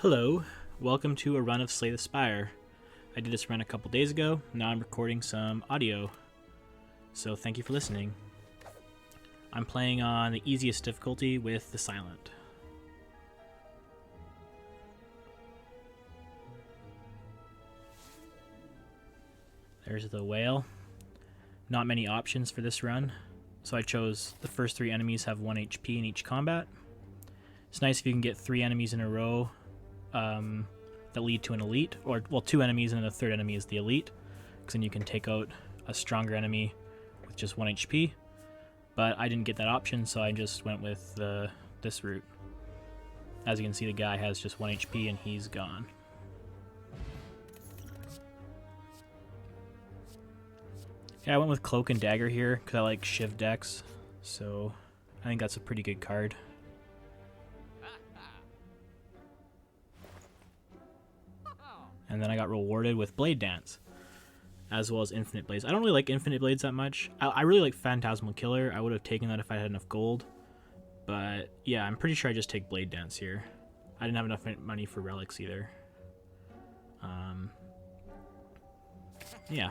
Hello, welcome to a run of Slay the Spire. I did this run a couple days ago, now I'm recording some audio, so thank you for listening. I'm playing on the easiest difficulty with the silent. There's the whale. Not many options for this run, so I chose the first 3 enemies have 1 HP in each combat. It's nice if you can get 3 enemies in a row that lead to an elite, or well, 2 enemies and then the 3rd enemy is the elite, because then you can take out a stronger enemy with just 1 HP. But I didn't get that option, so I just went with this route. As you can see, the guy has just 1 HP and he's gone. Yeah, I went with Cloak and Dagger here because I like Shiv decks, so I think that's a pretty good card. And then I got rewarded with Blade Dance, as well as Infinite Blades. I don't really like Infinite Blades that much. I really like Phantasmal Killer. I would have taken that if I had enough gold. But yeah, I'm pretty sure I just take Blade Dance here. I didn't have enough money for relics either. Yeah.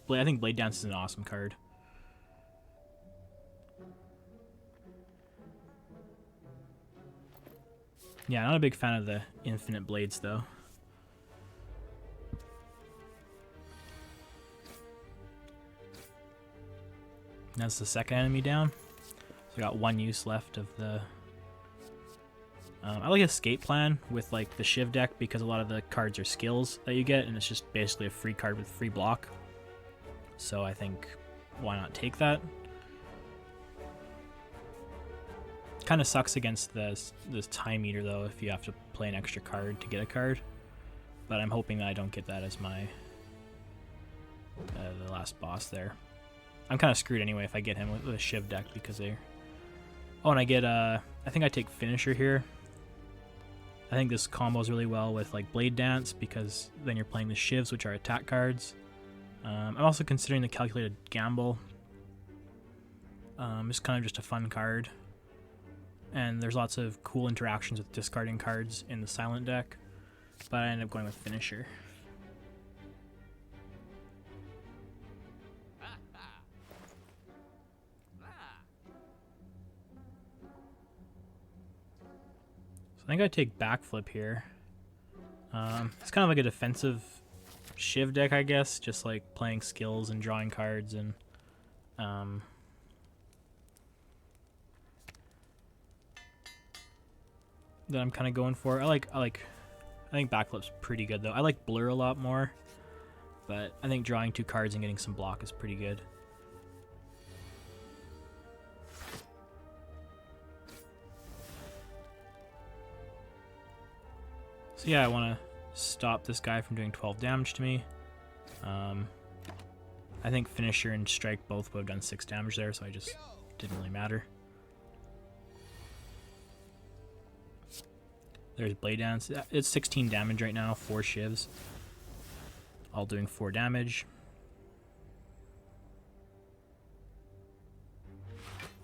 I think Blade Dance is an awesome card. Yeah, not a big fan of the Infinite Blades though. That's the second enemy down. So I got 1 use left of the... I like Escape Plan with like the Shiv deck because a lot of the cards are skills that you get and it's just basically a free card with free block. So I think, why not take that? Kind of sucks against this Time Eater though if you have to play an extra card to get a card. But I'm hoping that I don't get that as my the last boss there. I'm kind of screwed anyway if I get him with a Shiv deck because they're... Oh, and I get, I think I take Finisher here. I think this combos really well with like Blade Dance because then you're playing the Shivs, which are attack cards. I'm also considering the Calculated Gamble. It's kind of just a fun card. And there's lots of cool interactions with discarding cards in the Silent deck. But I ended up going with Finisher. I think I take Backflip here. It's kind of like a defensive Shiv deck, I guess, just like playing skills and drawing cards and that I'm kind of going for. I think Backflip's pretty good though. I like Blur a lot more, but I think drawing 2 cards and getting some block is pretty good. So yeah, I want to stop this guy from doing 12 damage to me. I think Finisher and Strike both would have done 6 damage there, so I just didn't really matter. There's Blade Dance. It's 16 damage right now, 4 Shivs. All doing 4 damage.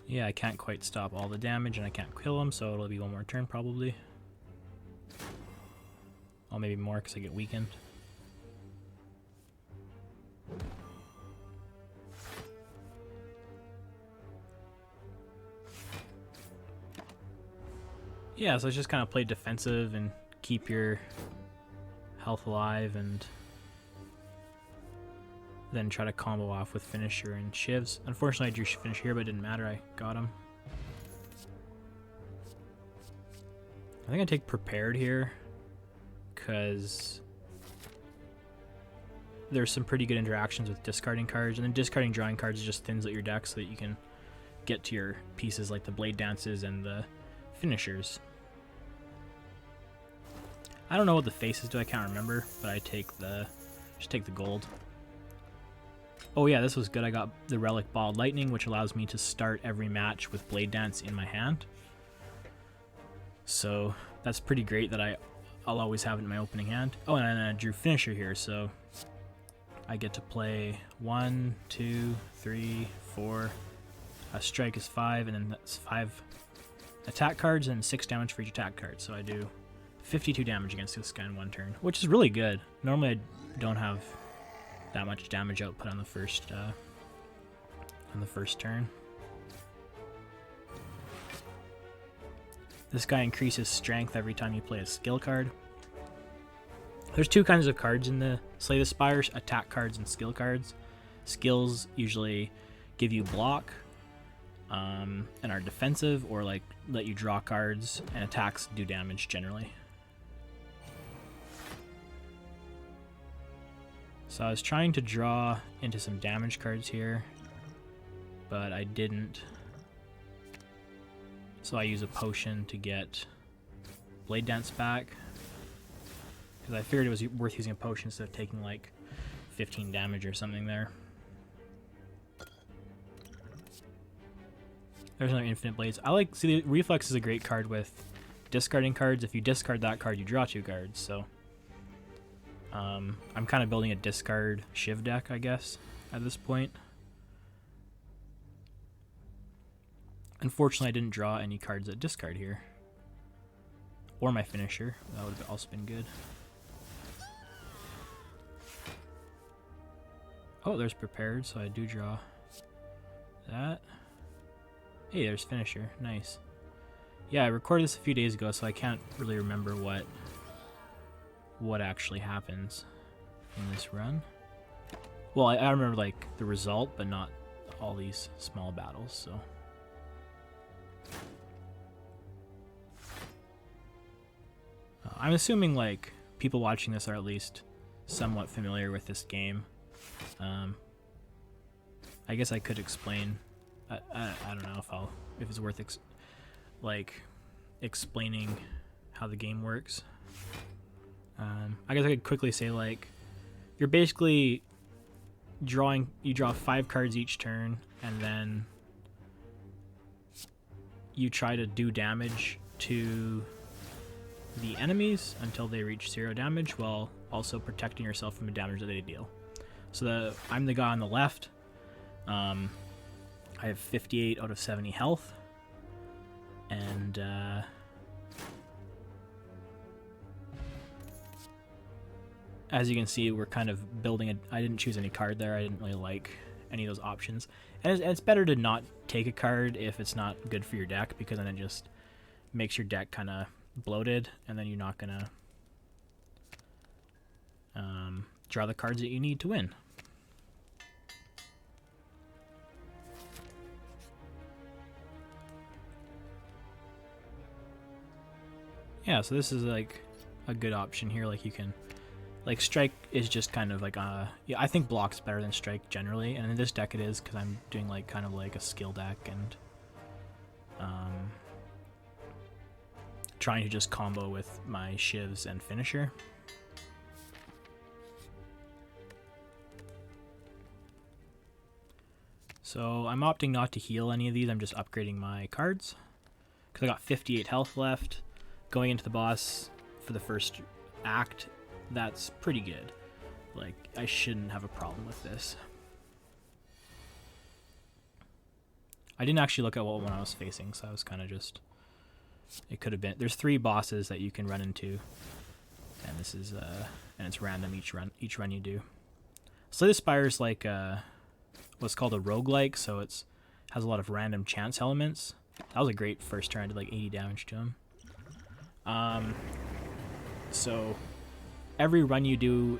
Yeah, I can't quite stop all the damage and I can't kill him, so it'll be 1 more turn probably. Oh, maybe more because I get weakened. Yeah, so it's just kind of play defensive and keep your health alive and then try to combo off with Finisher and Shivs. Unfortunately, I drew Finisher here, but it didn't matter. I got him. I think I take Prepared here, because there's some pretty good interactions with discarding cards, and then discarding drawing cards just thins out your deck so that you can get to your pieces like the Blade Dances and the Finishers. I don't know what the faces do, I can't remember, but I take just take the gold. Oh yeah, this was good. I got the Relic Ball Lightning, which allows me to start every match with Blade Dance in my hand. So that's pretty great that I'll always have it in my opening hand. Oh, and then I drew Finisher here, so I get to play 1, 2, 3, 4. A strike is 5, and then that's 5 attack cards and 6 damage for each attack card. So I do 52 damage against this guy in one turn, which is really good. Normally I don't have that much damage output on the first turn. This guy increases strength every time you play a skill card. There's two kinds of cards in the Slay the Spire, attack cards and skill cards. Skills usually give you block and are defensive, or like let you draw cards, and attacks do damage generally. So I was trying to draw into some damage cards here, but I didn't. So I use a potion to get Blade Dance back, because I figured it was worth using a potion instead of taking like 15 damage or something there. There's another Infinite Blades. See, the Reflex is a great card with discarding cards. If you discard that card, you draw 2 cards, so I'm kind of building a discard Shiv deck, I guess, at this point. Unfortunately, I didn't draw any cards that discard here. Or my finisher. That would have also been good. Oh, there's Prepared, so I do draw that. Hey, there's Finisher. Nice. Yeah, I recorded this a few days ago, so I can't really remember what actually happens in this run. Well, I remember like the result, but not all these small battles, so. I'm assuming like people watching this are at least somewhat familiar with this game. I guess I could explain. I don't know if it's worth explaining how the game works. I guess I could quickly say, like, you're basically you draw 5 cards each turn, and then you try to do damage to the enemies until they reach 0 damage, while also protecting yourself from the damage that they deal. So I'm the guy on the left. I have 58 out of 70 health, and as you can see, we're kind of building I didn't choose any card there. I didn't really like any of those options, and it's better to not take a card if it's not good for your deck, because then it just makes your deck kind of bloated, and then you're not gonna draw the cards that you need to win. Yeah, so this is like a good option here. Like, you can, like, Strike is just kind of like yeah, I think Block's better than Strike generally, and in this deck it is, because I'm doing like kind of like a skill deck and trying to just combo with my Shivs and Finisher. So I'm opting not to heal any of these. I'm just upgrading my cards because I got 58 health left. Going into the boss for the first act, that's pretty good. Like, I shouldn't have a problem with this. I didn't actually look at what one I was facing, so I was kind of just... It could have been... There's 3 bosses that you can run into, and this is and it's random each run you do. Slay the Spire is like what's called a roguelike, so it's has a lot of random chance elements. That was a great first turn. I did like 80 damage to him. So every run you do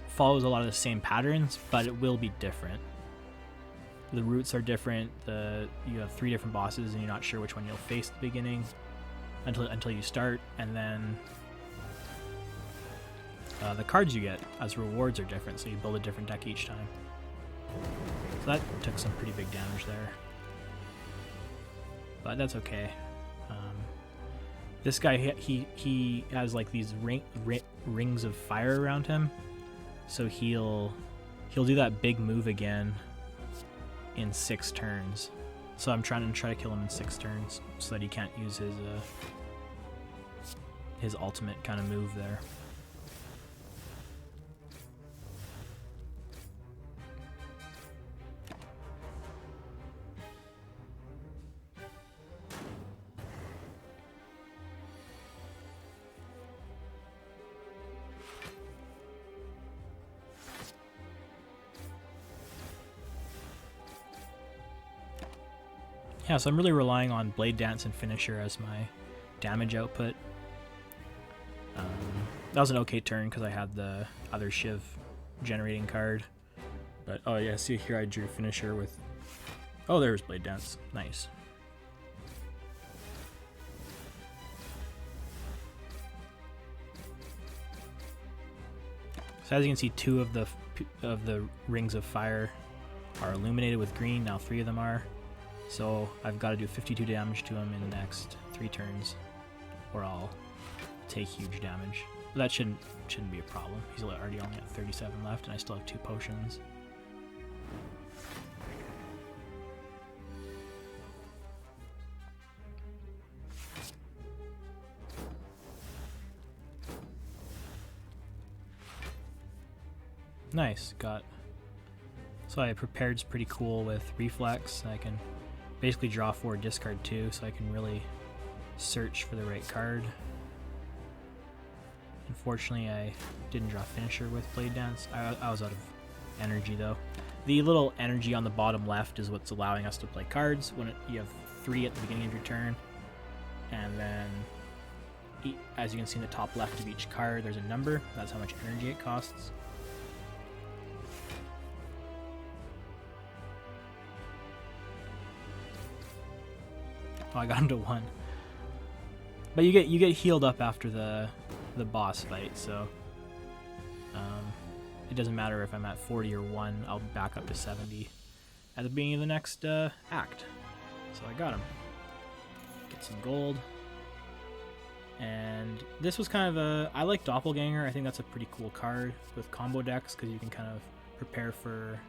follows a lot of the same patterns, but it will be different. The routes are different. You have 3 different bosses, and you're not sure which one you'll face at the beginning until you start, and then the cards you get as rewards are different, so you build a different deck each time. So that took some pretty big damage there, but that's okay. This guy, he has like these rings of fire around him, so he'll do that big move again in 6 turns. So I'm trying to kill him in 6 turns so that he can't use his ultimate kind of move there. Yeah, so I'm really relying on Blade Dance and Finisher as my damage output. That was an okay turn because I had the other Shiv generating card. But, oh yeah, see here I drew Finisher with... Oh, there's Blade Dance. Nice. So as you can see, 2 of the rings of fire are illuminated with green. Now 3 of them are. So I've got to do 52 damage to him in the next 3 turns, or I'll take huge damage. But that shouldn't be a problem. He's already only at 37 left, and I still have 2 potions. Nice, got... So I prepared's pretty cool with Reflex. I can basically draw 4, discard 2, so I can really search for the right card. Unfortunately, I didn't draw Finisher with Blade Dance. I was out of energy, though. The little energy on the bottom left is what's allowing us to play cards. When you have 3 at the beginning of your turn, and then, as you can see in the top left of each card, there's a number. That's how much energy it costs. Oh, I got him to 1. But you get healed up after the boss fight, so it doesn't matter if I'm at 40 or 1. I'll back up to 70 at the beginning of the next act. So I got him. Get some gold. And this was kind of a... I like Doppelganger. I think that's a pretty cool card with combo decks because you can kind of prepare for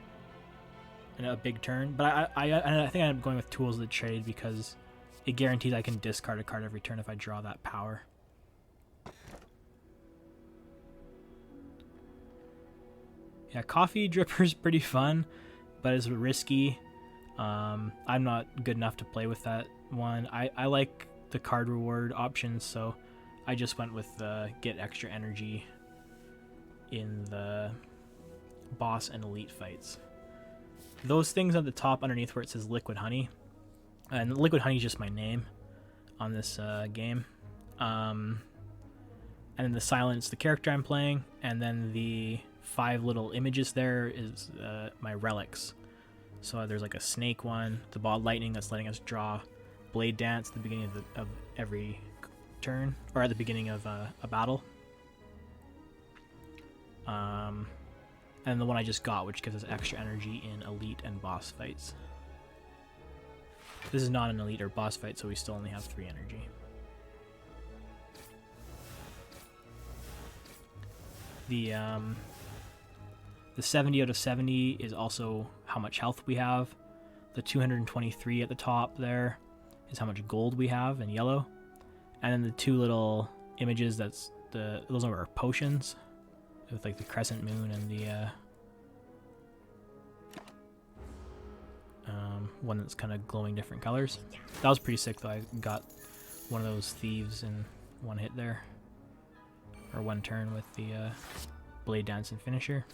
a big turn. But I think I ended up going with Tools of the Trade because it guarantees I can discard a card every turn if I draw that power. Yeah, Coffee Dripper's pretty fun, but it's risky. I'm not good enough to play with that one. I like the card reward options, so I just went with get extra energy in the boss and elite fights. Those things at the top underneath where it says Liquid Honey, and Liquid Honey is just my name on this game. And then the silence, the character I'm playing, and then the 5 little images there is my relics. So there's like a snake one, the ball lightning that's letting us draw Blade Dance at the beginning of every turn, or at the beginning of a battle. And the one I just got, which gives us extra energy in elite and boss fights. This is not an elite or boss fight, so we still only have 3 energy. The 70 out of 70 is also how much health we have. The 223 at the top there is how much gold we have in yellow. And then the 2 little images, those are our potions with like the crescent moon and the one that's kind of glowing different colors. That was pretty sick though. I got one of those thieves in 1 hit there, or 1 turn with the Blade Dance and Finisher.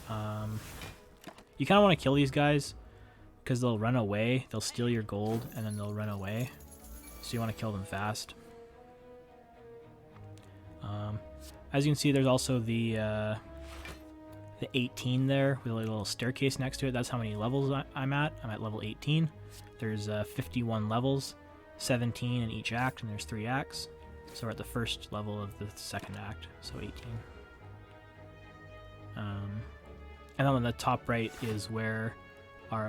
You kind of want to kill these guys because they'll run away. They'll steal your gold and then they'll run away. So you want to kill them fast. As you can see, there's also the 18 there with a little staircase next to it. That's how many levels I'm at. I'm at level 18. There's 51 levels, 17 in each act, and there's 3 acts. So we're at the first level of the second act, so 18. And then on the top right is where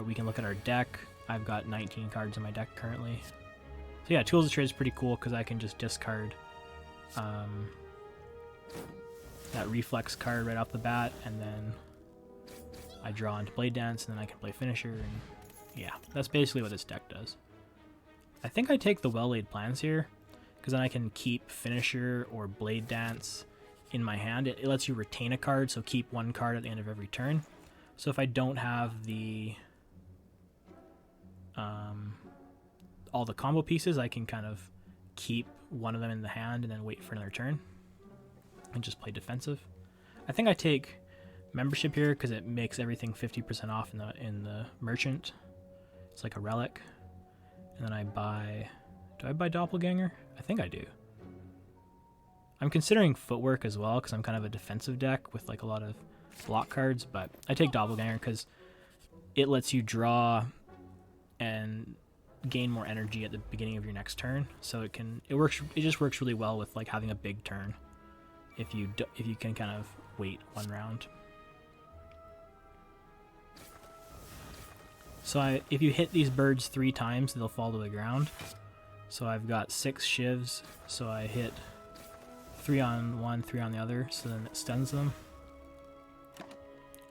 we can look at our deck. I've got 19 cards in my deck currently. So yeah, Tools of Trade is pretty cool because I can just discard that Reflex card right off the bat, and then I draw into Blade Dance, and then I can play Finisher, and yeah, that's basically what this deck does. I think I take the Well-Laid Plans here, because then I can keep Finisher or Blade Dance in my hand. It lets you retain a card, so keep 1 card at the end of every turn. So if I don't have the all the combo pieces, I can kind of keep one of them in the hand and then wait for another turn and just play defensive. I think I take membership here because it makes everything 50% off in the merchant. It's like a relic. And then I buy... Do I buy Doppelganger? I think I do. I'm considering Footwork as well because I'm kind of a defensive deck with like a lot of block cards, but I take Doppelganger because it lets you draw and gain more energy at the beginning of your next turn. So it just works really well with like having a big turn if you can kind of wait one round. So if you hit these birds 3 times, they'll fall to the ground. So I've got 6 shivs, so I hit 3 on one, 3 on the other, so then it stuns them.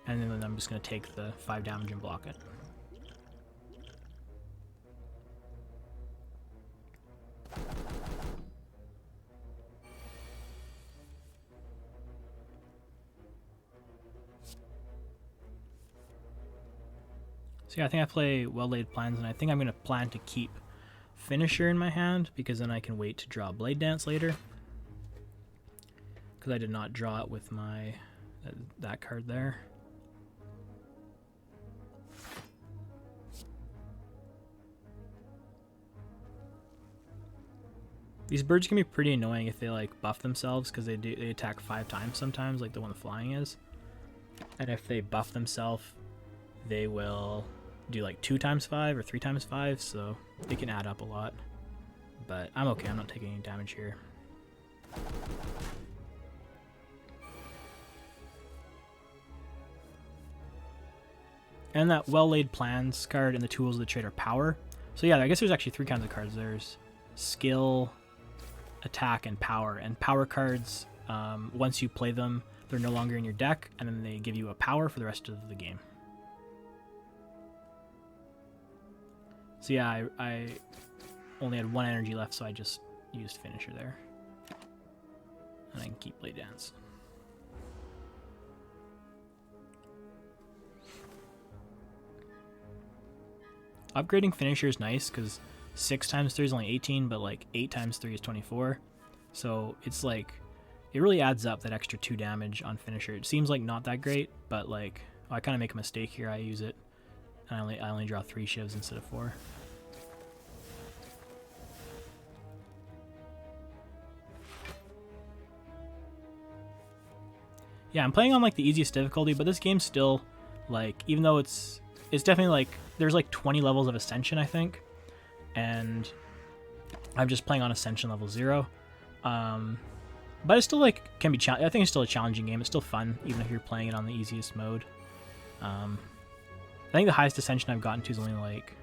And then I'm just going to take the 5 damage and block it. So yeah, I think I play Well-Laid Plans, and I think I'm going to plan to keep Finisher in my hand, because then I can wait to draw Blade Dance later. Because I did not draw it with my that card there. These birds can be pretty annoying if they like buff themselves, because they attack 5 times sometimes, like the one the flying is. And if they buff themselves, they will do like 2 times 5 or 3 times 5, so they can add up a lot. But I'm okay, I'm not taking any damage here. And that Well-Laid Plans card and the Tools of the Trade are power. So yeah, I guess there's actually 3 kinds of cards. There's skill, attack, and power. And power cards, once you play them, they're no longer in your deck, and then they give you a power for the rest of the game. So yeah, I only had 1 energy left, so I just used Finisher there. And I can keep Blade Dance. Upgrading Finisher is nice because 6 times 3 is only 18, but like 8 times 3 is 24. So it's like, it really adds up, that extra 2 damage on Finisher. It seems like not that great, but like, I kind of make a mistake here. I use it, and I only draw 3 shivs instead of 4. Yeah, I'm playing on like the easiest difficulty, but this game's still like, even though it's definitely like, there's like 20 levels of Ascension, I think, and I'm just playing on Ascension level 0. But it's still like, can be I think it's still a challenging game. It's still fun, even if you're playing it on the easiest mode. I think the highest Ascension I've gotten to is only like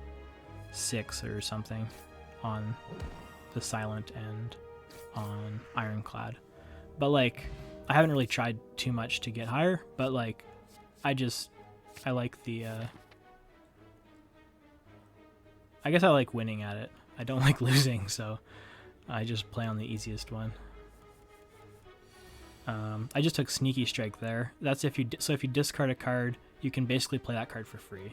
6 or something on the Silent and on Ironclad. But like, I haven't really tried too much to get higher, but like, I like the, I guess I like winning at it. I don't like losing, so I just play on the easiest one. I just took Sneaky Strike there. That's if you discard a card, you can basically play that card for free.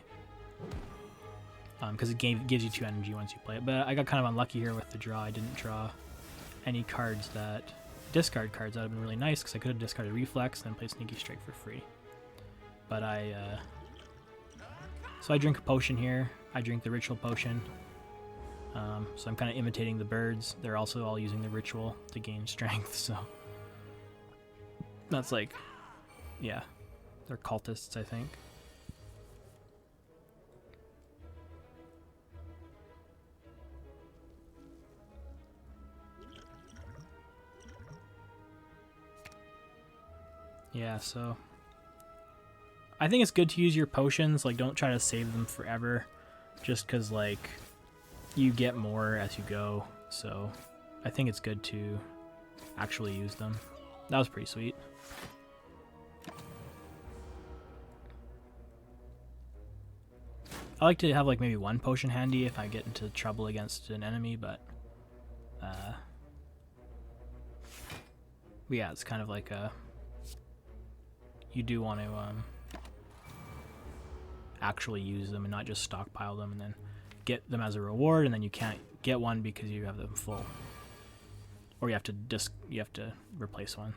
Because it gives you 2 energy once you play it. But I got kind of unlucky here with the draw. I didn't draw any cards that... discard cards. That would have been really nice, because I could have discarded Reflex and then played Sneaky Strike for free. But so I drink a potion here. I drink the Ritual Potion. So I'm kind of imitating the birds. They're also all using the Ritual to gain strength, so... That's like... Yeah. They're cultists, I think. Yeah, so... I think it's good to use your potions. Like, don't try to save them forever. Just because, like, you get more as you go. So, I think it's good to actually use them. That was pretty sweet. I like to have, like, maybe 1 potion handy if I get into trouble against an enemy, but... yeah, it's kind of like a... You do want to actually use them and not just stockpile them and then get them as a reward, and then you can't get one because you have them full, or you have to replace one.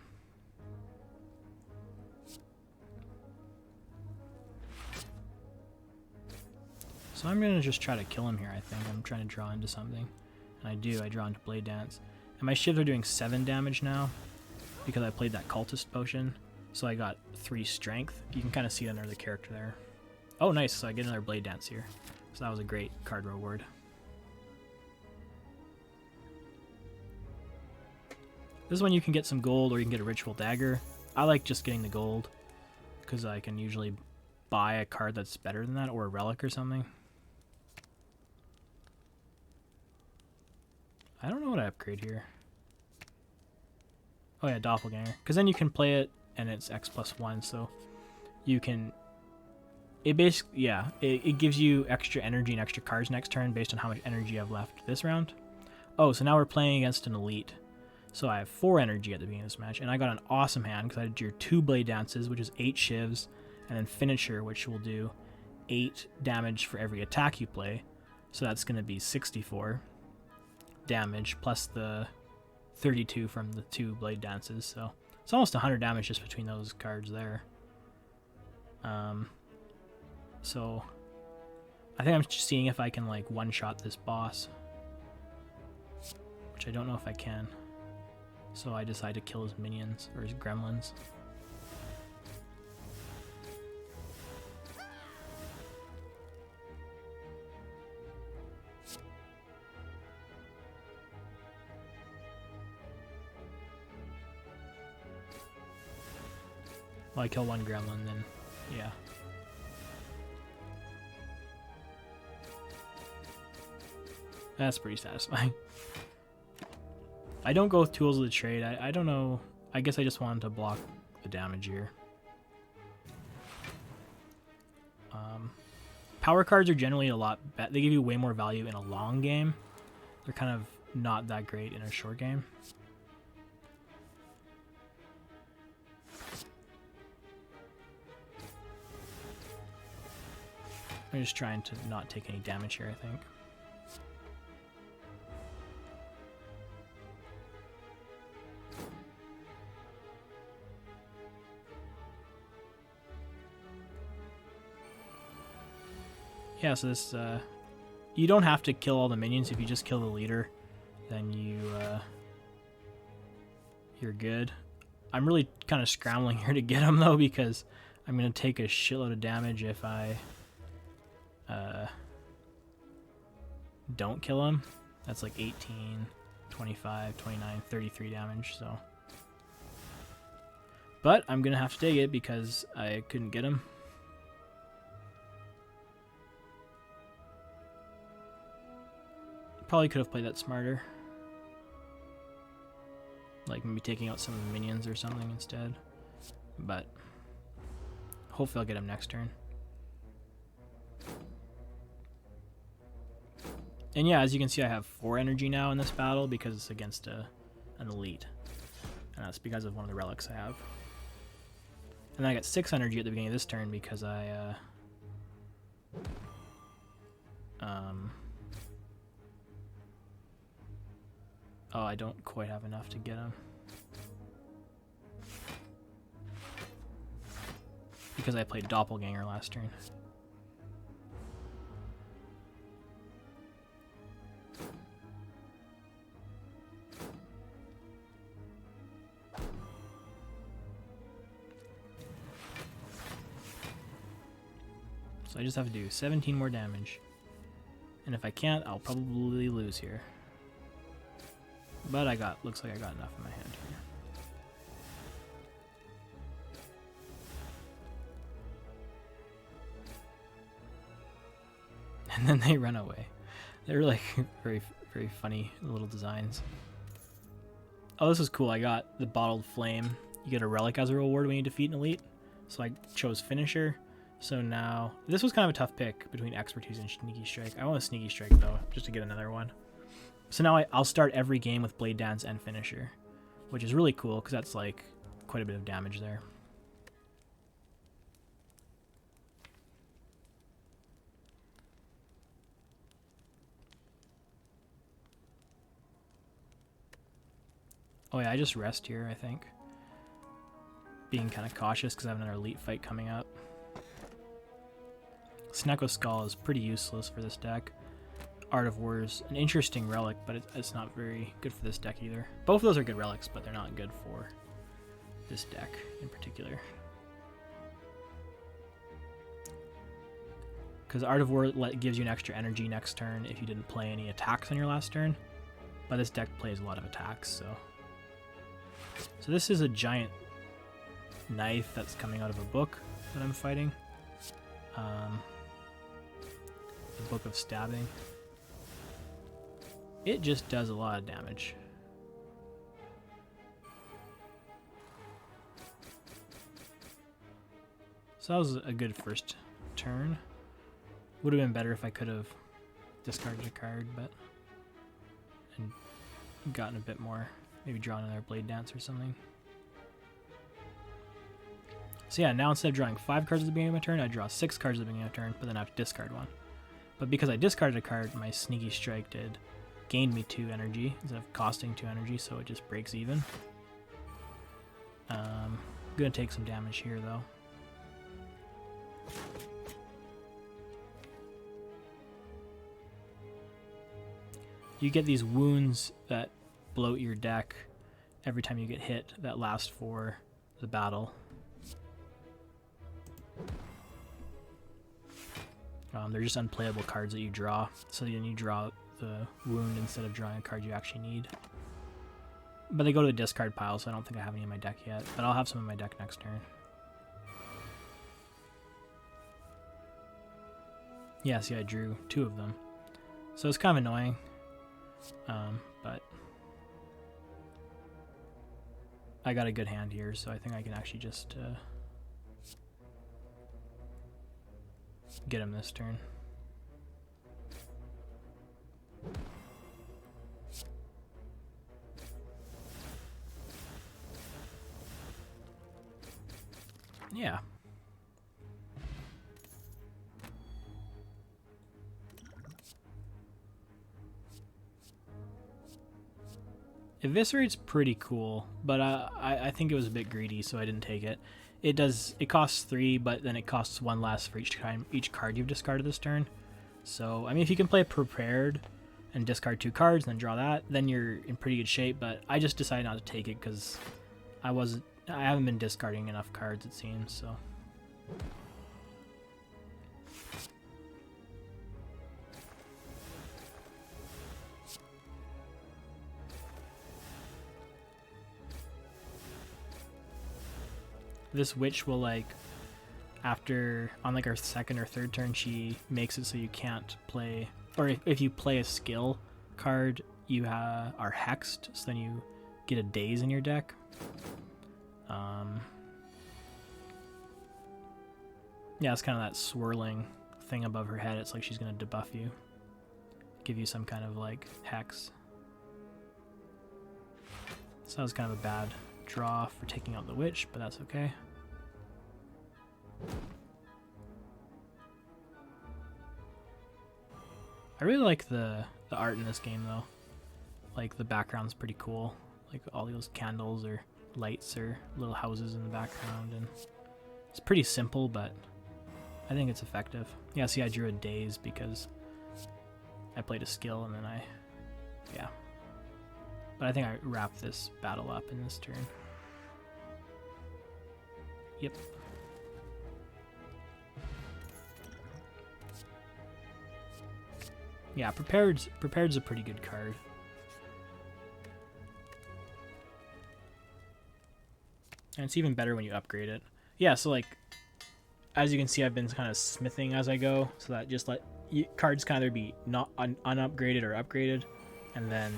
So I'm going to just try to kill him here, I think. I'm trying to draw into something. And I do. I draw into Blade Dance. And my shivs are doing 7 damage now because I played that Cultist potion. So I got 3 strength. You can kind of see it under the character there. Oh, nice. So I get another Blade Dance here. So that was a great card reward. This is when you can get some gold or you can get a Ritual Dagger. I like just getting the gold because I can usually buy a card that's better than that or a relic or something. I don't know what I upgrade here. Oh yeah, Doppelganger. Because then you can play it and it's X+1, so you can... It basically, yeah, it gives you extra energy and extra cards next turn based on how much energy you have left this round. Oh, so now we're playing against an elite. So I have 4 energy at the beginning of this match, and I got an awesome hand because I drew 2 Blade Dances, which is 8 shivs, and then Finisher, which will do 8 damage for every attack you play. So that's going to be 64 damage plus the 32 from the 2 Blade Dances. So it's almost 100 damage just between those cards there. So I think I'm just seeing if I can like one-shot this boss, which I don't know if I can. So I decide to kill his minions or his gremlins. Well, I kill one gremlin, then yeah. That's pretty satisfying. I don't go with Tools of the Trade. I don't know. I guess I just wanted to block the damage here. Power cards are generally a lot better. They give you way more value in a long game. They're kind of not that great in a short game. I'm just trying to not take any damage here, I think. Yeah, so this, you don't have to kill all the minions. If you just kill the leader, then you're good. I'm really kind of scrambling here to get him, though, because I'm going to take a shitload of damage if I don't kill him. That's like 18, 25, 29, 33 damage, so. But I'm going to have to take it because I couldn't get him. Probably could have played that smarter. Like maybe taking out some of the minions or something instead. But hopefully I'll get him next turn. And yeah, as you can see, I have 4 energy now in this battle because it's against an elite. And that's because of one of the relics I have. And then I got 6 energy at the beginning of this turn because I oh, I don't quite have enough to get him. Because I played Doppelganger last turn. So I just have to do 17 more damage. And if I can't, I'll probably lose here. But looks like I got enough in my hand here. And then they run away. They're like very, very funny little designs. Oh, this is cool. I got the Bottled Flame. You get a relic as a reward when you defeat an elite. So I chose Finisher. So now, this was kind of a tough pick between Expertise and Sneaky Strike. I want a Sneaky Strike though, just to get another one. So now I'll start every game with Blade Dance and Finisher, which is really cool because that's like quite a bit of damage there. Oh yeah, I just rest here, I think. Being kind of cautious because I have another elite fight coming up. Snecko Skull is pretty useless for this deck. Art of War is an interesting relic, but it's not very good for this deck either. Both of those are good relics, but they're not good for this deck in particular. Because Art of War gives you an extra energy next turn if you didn't play any attacks on your last turn. But this deck plays a lot of attacks, so... So this is a giant knife that's coming out of a book that I'm fighting. The Book of Stabbing. It just does a lot of damage. So that was a good first turn. Would have been better if I could have discarded a card, but and gotten a bit more, maybe drawn another Blade Dance or something. So yeah, now instead of drawing 5 cards at the beginning of my turn, I draw 6 cards at the beginning of my turn, but then I have to discard one. But because I discarded a card, my Sneaky Strike gained me 2 energy instead of costing 2 energy, so it just breaks even. I'm gonna take some damage here though. You get these wounds that bloat your deck every time you get hit that last for the battle. They're just unplayable cards that you draw, so then you draw the wound instead of drawing a card you actually need. But they go to the discard pile, so I don't think I have any in my deck yet, but I'll have some in my deck next turn. Yeah, see, I drew 2 of them. So it's kind of annoying. But I got a good hand here, so I think I can actually just get him this turn. Yeah. Eviscerate's pretty cool, but I think it was a bit greedy, so I didn't take it. It costs 3, but then it costs 1 less for each card you've discarded this turn. So I mean, if you can play prepared and discard 2 cards and then draw that, then you're in pretty good shape. But I just decided not to take it because I haven't been discarding enough cards, it seems. So. This witch will, like, on like our second or third turn, she makes it so you can't play, or if you play a skill card, you are hexed, so then you get a daze in your deck. Yeah, it's kind of that swirling thing above her head. It's like she's gonna debuff you, give you some kind of like hex. So that was kind of a bad draw for taking out the witch, but that's okay. I really like the art in this game though. Like the background's pretty cool. Like all those candles or lights or little houses in the background, and it's pretty simple, but I think it's effective. Yeah, see, I drew a daze because I played a skill and then yeah. But I think I wrapped this battle up in this turn. Yep. Yeah, prepared's a pretty good card. And it's even better when you upgrade it. Yeah, so like, as you can see, I've been kind of smithing as I go, so that just cards can either be not unupgraded or upgraded, and then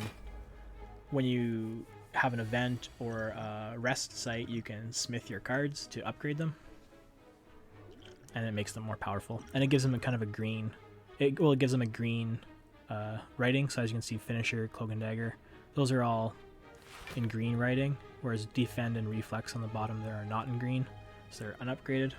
when you have an event or a rest site, you can smith your cards to upgrade them, and it makes them more powerful. And it gives them a kind of a green. It gives them a green writing. So as you can see, Finisher, Cloak and Dagger, those are all in green writing, whereas Defend and Reflex on the bottom there are not in green, so they're unupgraded.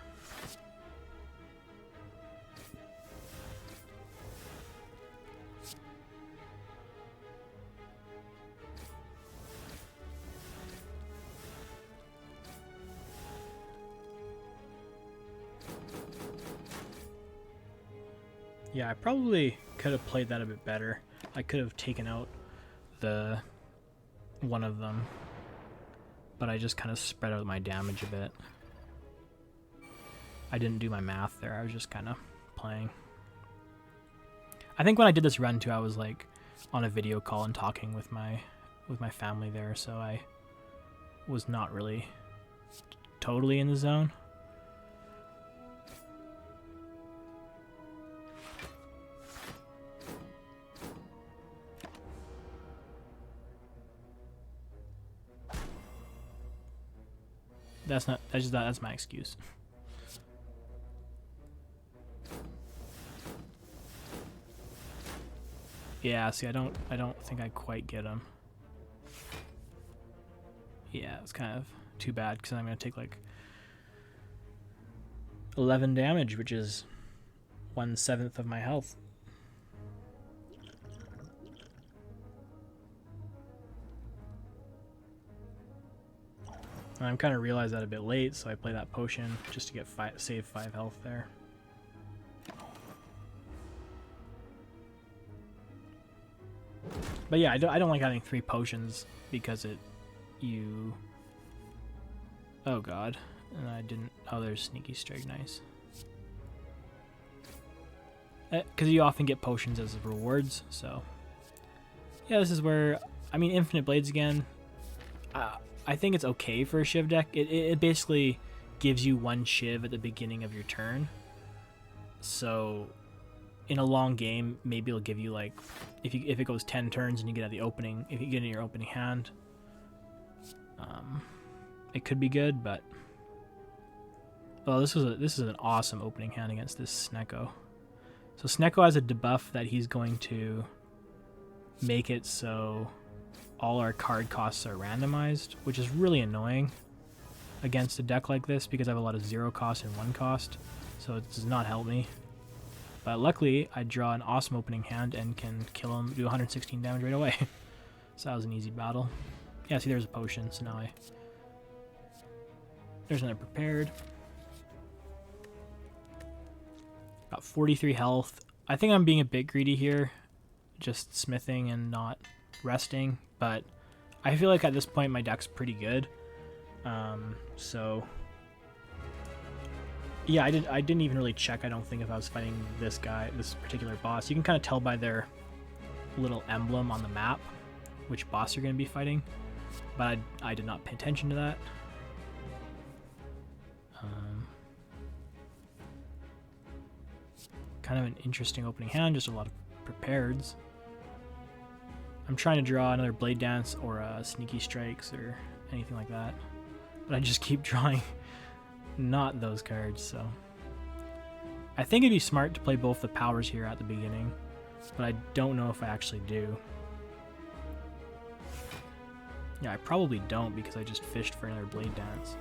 Yeah, I probably could have played that a bit better. I could have taken out the one of them, but I just kind of spread out my damage a bit. I didn't do my math there. I was just kind of playing. I think when I did this run too, I was like on a video call and talking with my family there, so I was not really totally in the zone. That's my excuse. Yeah, see, I don't think I quite get him. Yeah, it's kind of too bad because I'm going to take like 11 damage, which is 1/7 of my health. And I'm kind of realized that a bit late, so I play that potion just to get save 5 health there. But yeah, I don't like having 3 potions because oh god, and I didn't. Oh, there's Sneaky Strike, nice. Because you often get potions as rewards, so yeah, this is where, I mean, Infinite Blades again. I think it's okay for a Shiv deck. It basically gives you 1 Shiv at the beginning of your turn. So in a long game, maybe it'll give you like, if it goes 10 turns and you get at the opening, if you get in your opening hand, it could be good. But oh, this is an awesome opening hand against this Snecko. So Snecko has a debuff that he's going to make it so all our card costs are randomized, which is really annoying against a deck like this because I have a lot of 0 cost and 1 cost, so it does not help me. But luckily, I draw an awesome opening hand and can kill him, do 116 damage right away. So that was an easy battle. Yeah, see, there's a potion, so now there's another prepared. Got 43 health. I think I'm being a bit greedy here, just smithing and not resting, but I feel like at this point my deck's pretty good. So yeah, I didn't even really check, I don't think, if I was fighting this particular boss. You can kind of tell by their little emblem on the map which boss you're going to be fighting, but I did not pay attention to that. Kind of an interesting opening hand, just a lot of prepareds. I'm trying to draw another Blade Dance or Sneaky Strikes or anything like that, but I just keep drawing not those cards, so I think it'd be smart to play both the powers here at the beginning, but I don't know if I actually do. Yeah, I probably don't because I just fished for another Blade Dance.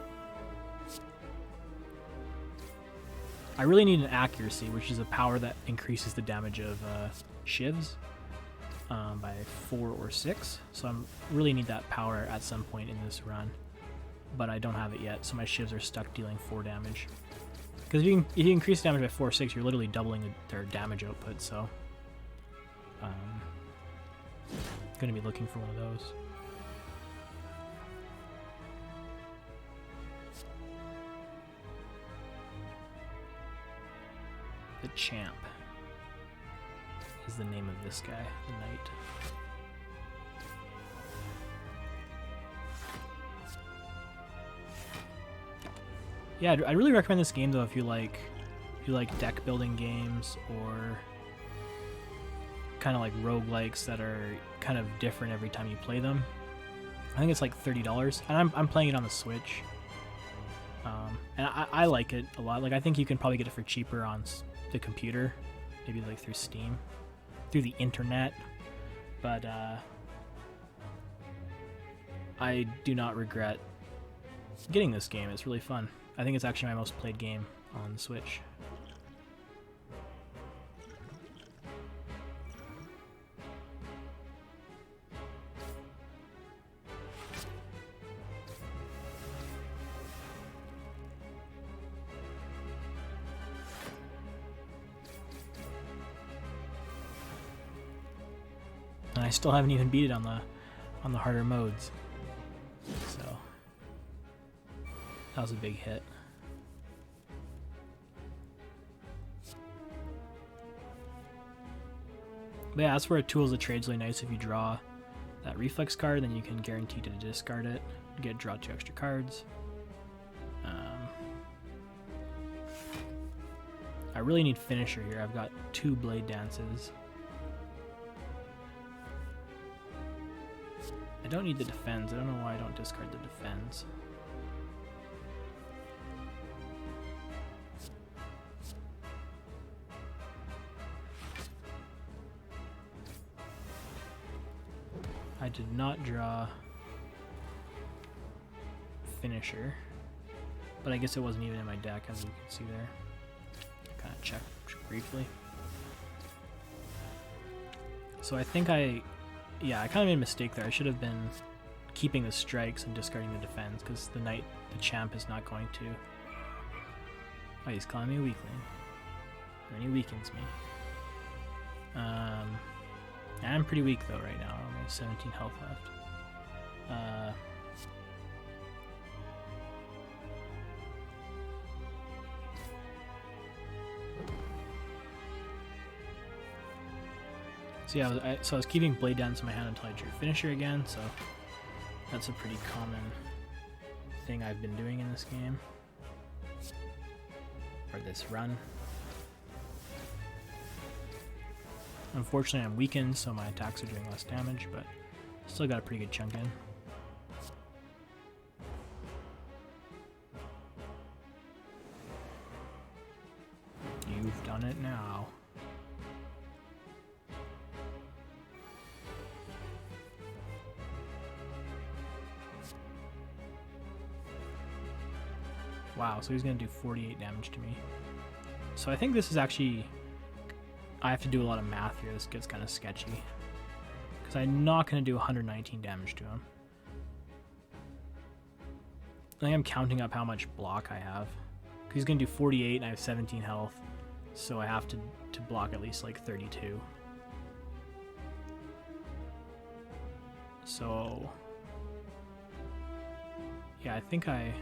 I really need an Accuracy, which is a power that increases the damage of Shivs by 4 or 6, so I really need that power at some point in this run, but I don't have it yet, so my Shivs are stuck dealing 4 damage. Because if you increase damage by 4 or 6, you're literally doubling their damage output, so going to be looking for one of those. The Champ is the name of this guy, the Knight. Yeah, I really recommend this game though if you like deck building games or kind of like roguelikes that are kind of different every time you play them. I think it's like $30, and I'm playing it on the Switch, and I like it a lot. Like, I think you can probably get it for cheaper on the computer, maybe like through Steam, through the internet, but I do not regret getting this game. It's really fun. I think it's actually my most played game on the Switch. I still haven't even beat it on the harder modes. So that was a big hit. But yeah, that's where Tools of Trade's really nice. If you draw that reflex card, then you can guarantee to discard it, draw 2 extra cards. I really need Finisher here. I've got 2 Blade Dances. I don't need the Defense. I don't know why I don't discard the Defense. I did not draw Finisher, but I guess it wasn't even in my deck, as you can see there. Kind of check briefly. So I think I kind of made a mistake there. I should have been keeping the strikes and discarding the defense, because the champ is not going to. Oh, he's calling me a weakling. And then he weakens me. I'm pretty weak though right now. I only have 17 health left. So yeah, I was keeping Blade Dance in my hand until I drew Finisher again, so that's a pretty common thing I've been doing in this game. Or this run. Unfortunately, I'm weakened, so my attacks are doing less damage, but still got a pretty good chunk in. You've done it now. Wow, so he's going to do 48 damage to me. So I think this is actually... I have to do a lot of math here. This gets kind of sketchy. Because I'm not going to do 119 damage to him. I think I'm counting up how much block I have. Because he's going to do 48 and I have 17 health. So I have to block at least like 32. So... yeah, I think I...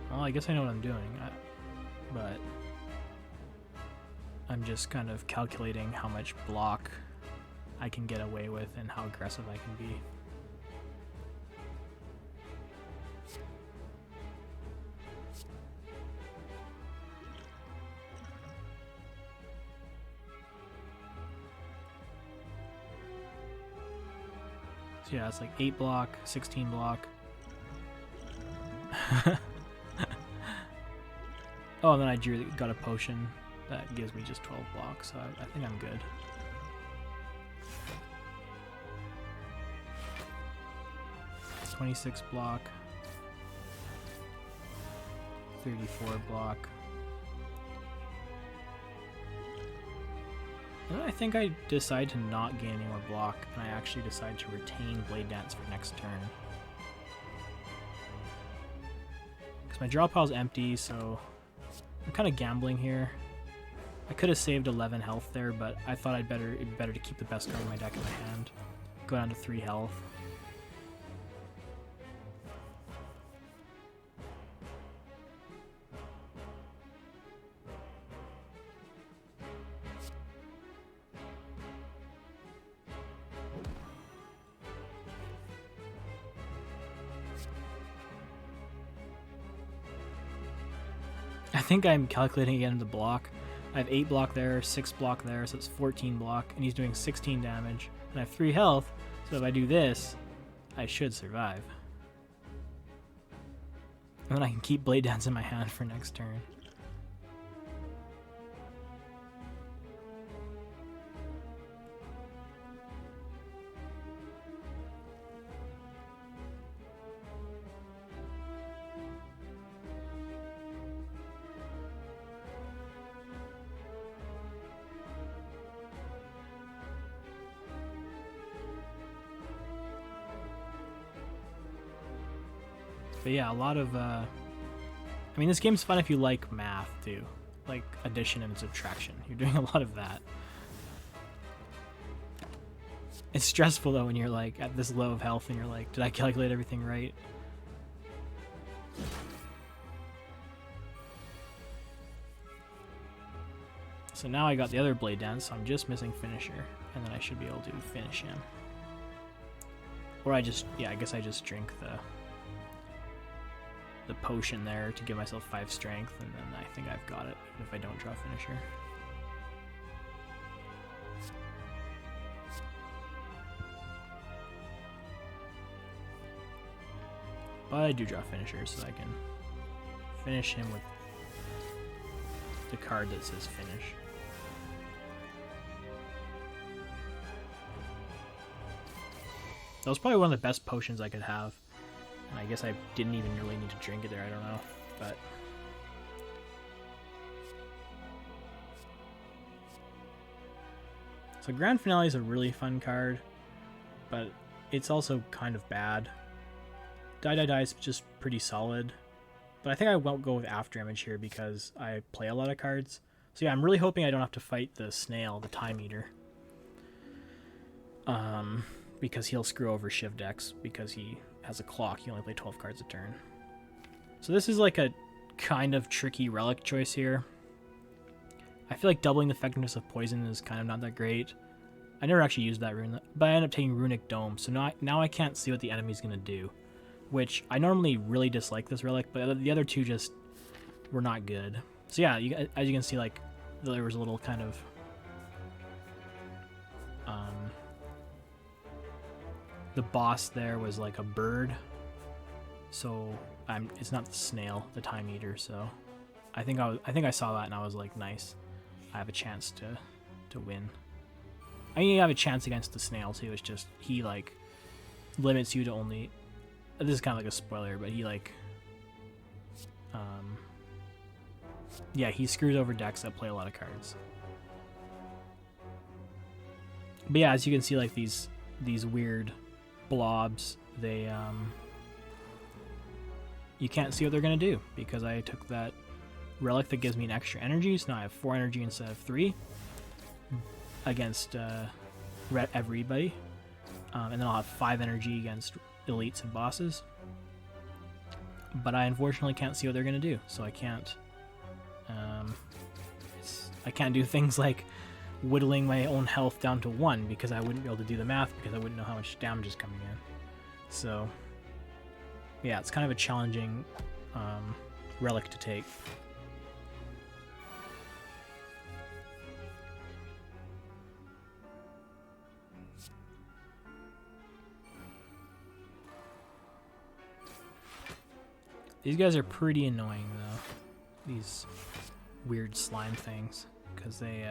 well, I guess I know what I'm doing, but I'm just kind of calculating how much block I can get away with and how aggressive I can be. So yeah, it's like 8 block, 16 block. Oh, and then I got a potion that gives me just 12 blocks, so I think I'm good. It's 26 block, 34 block. And then I think I decide to not gain any more block, and I actually decide to retain Blade Dance for next turn. Because my draw pile's empty, so I'm kind of gambling here. I could have saved 11 health there, but I thought it'd be better to keep the best card in my deck in my hand. Go down to 3 health. I think I'm calculating again the block. I have 8 block there, 6 block there, so it's 14 block, and he's doing 16 damage. And I have 3 health, so if I do this, I should survive. And then I can keep Blade Dance in my hand for next turn. But yeah, a lot of, I mean, this game's fun if you like math, too. Like addition and subtraction. You're doing a lot of that. It's stressful, though, when you're, like, at this low of health and you're like, did I calculate everything right? So now I got the other blade dance, so I'm just missing finisher. And then I should be able to finish him. Or I just, yeah, I guess I just drink the potion there to give myself 5 strength, and then I think I've got it, even if I don't draw finisher. But I do draw finisher, so I can finish him with the card that says finish. That was probably one of the best potions I could have. And I guess I didn't even really need to drink it there, I don't know. But so Grand Finale is a really fun card, but it's also kind of bad. Die Die Die is just pretty solid. But I think I won't go with After Image here because I play a lot of cards. So yeah, I'm really hoping I don't have to fight the snail, the Time Eater. Because he'll screw over Shiv decks because he has a clock. You only play 12 cards a turn. So this is like a kind of tricky relic choice here. I feel like doubling the effectiveness of poison is kind of not that great. I never actually used that rune, but I ended up taking Runic Dome. So now I can't see what the enemy's going to do. Which I normally really dislike this relic, but the other two just were not good. So yeah, as you can see, like there was a little kind of the boss there was like a bird, so it's not the snail, the Time Eater. So I think I saw that and I was like, nice, I have a chance to win. I mean, you have a chance against the snail too. It's just he like limits you to only. This is kind of like a spoiler, but he like, yeah, he screws over decks that play a lot of cards. But yeah, as you can see, like these weird blobs, they you can't see what they're gonna do because I took that relic that gives me an extra energy, so now I have 4 energy instead of 3 against everybody, and then I'll have 5 energy against elites and bosses. But I unfortunately can't see what they're gonna do, so I can't do things like whittling my own health down to 1 because I wouldn't be able to do the math because I wouldn't know how much damage is coming in. So yeah, it's kind of a challenging relic to take. These guys are pretty annoying though, these weird slime things, because they